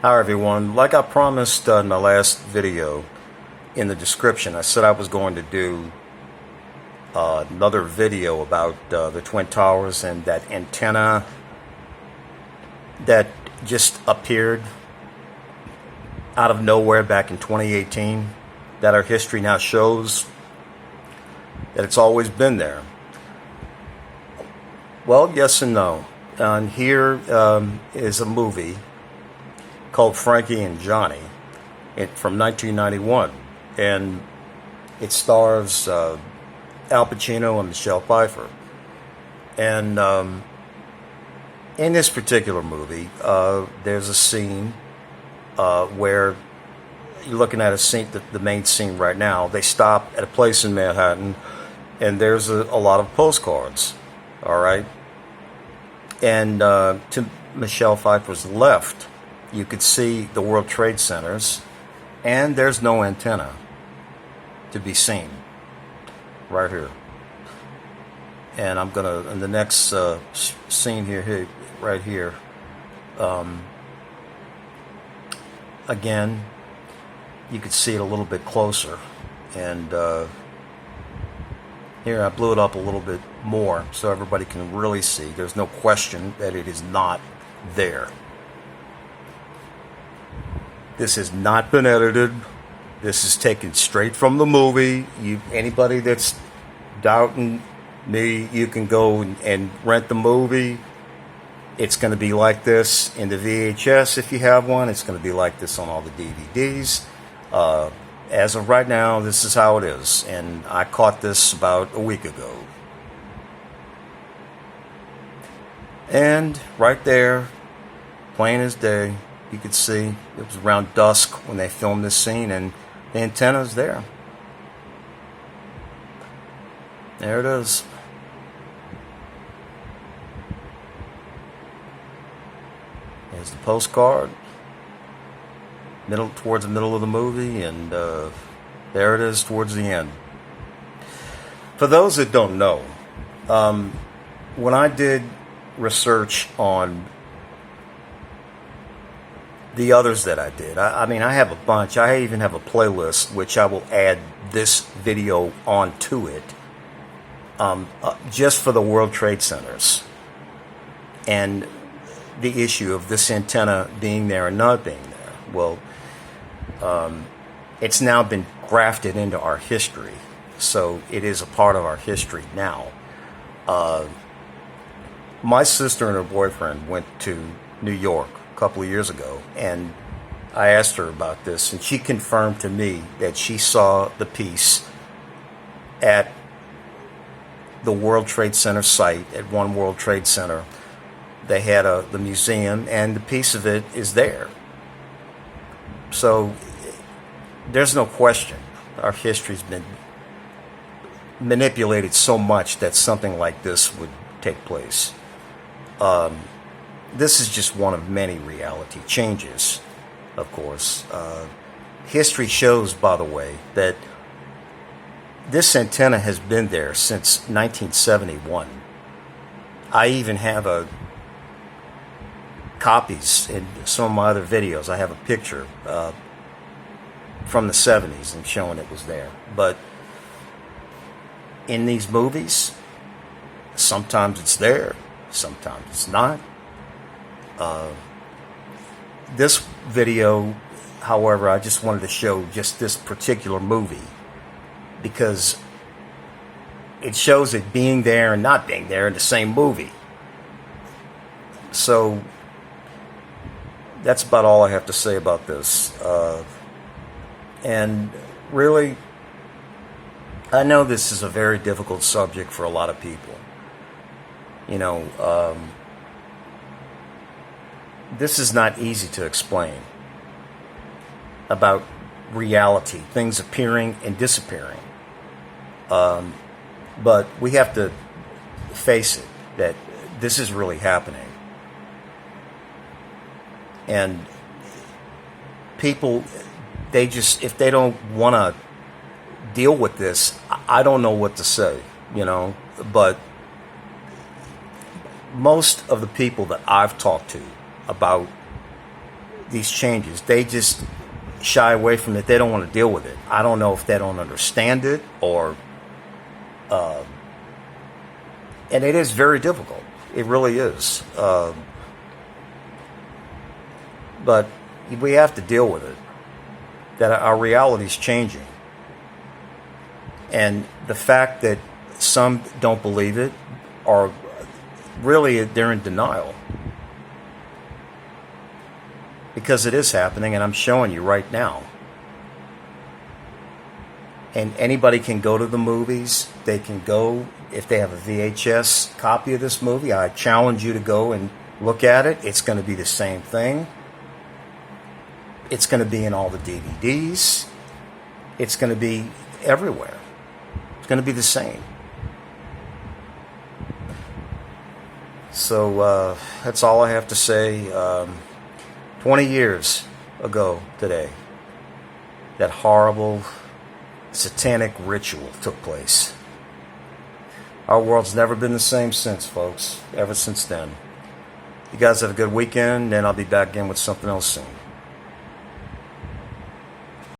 Hi everyone, like I promised in my last video, in the description I said I was going to do another video about the Twin Towers and that antenna that just appeared out of nowhere back in 2018, that our history now shows that it's always been there. Well, yes and no. And here is a movie called Frankie and Johnny from 1991, and it stars Al Pacino and Michelle Pfeiffer. And in this particular movie, there's a scene where you're looking at a scene, the main scene right now. They stop at a place in Manhattan, and there's a lot of postcards. All right, and to Michelle Pfeiffer's left, you could see the World Trade Centers, and there's no antenna to be seen right here. And I'm gonna, in the next scene here, right here, again, you could see it a little bit closer, and here I blew it up a little bit more so everybody can really see. There's no question that it is not there. This has not been edited. This is taken straight from the movie. Anybody that's doubting me, you can go and rent the movie. It's going to be like this in the VHS if you have one. It's going to be like this on all the DVDs. As of right now, this is how it is. And I caught this about a week ago. And right there, plain as day, you could see it was around dusk when they filmed this scene, and the antenna's there. There it is. There's the postcard, towards the middle of the movie, and there it is towards the end. For those that don't know, when I did research on the others that I did, I mean, I have a bunch. I even have a playlist which I will add this video onto it, just for the World Trade Centers and the issue of this antenna being there and not being there. Well, it's now been grafted into our history, so it is a part of our history now. My sister and her boyfriend went to New York a couple of years ago, and I asked her about this, and she confirmed to me that she saw the piece at the World Trade Center site, at One World Trade Center. They had the museum, and the piece of it is there. So there's no question our history's been manipulated so much that something like this would take place. This is just one of many reality changes, of course. History shows, by the way, that this antenna has been there since 1971. I even have copies in some of my other videos. I have a picture from the 70s and showing it was there. But in these movies, sometimes it's there, sometimes it's not. This video, however, I just wanted to show just this particular movie because it shows it being there and not being there in the same movie. So that's about all I have to say about this. And really, I know this is a very difficult subject for a lot of people. You know, this is not easy to explain about reality, things appearing and disappearing. But we have to face it, that this is really happening. And people, they just, if they don't want to deal with this, I don't know what to say, you know. But most of the people that I've talked to about these changes. They just shy away from it. They don't want to deal with it. I don't know if they don't understand it or... and it is very difficult. It really is. But we have to deal with it. That our reality is changing. And the fact that some don't believe it, or really they're in denial. Because it is happening, and I'm showing you right now. And anybody can go to the movies. They can go, if they have a VHS copy of this movie, I challenge you to go and look at it. It's going to be the same thing. It's going to be in all the DVDs. It's going to be everywhere. It's going to be the same. So that's all I have to say. 20 years ago today, that horrible satanic ritual took place. Our world's never been the same since, folks. Ever since then. You guys have a good weekend, and I'll be back in with something else soon.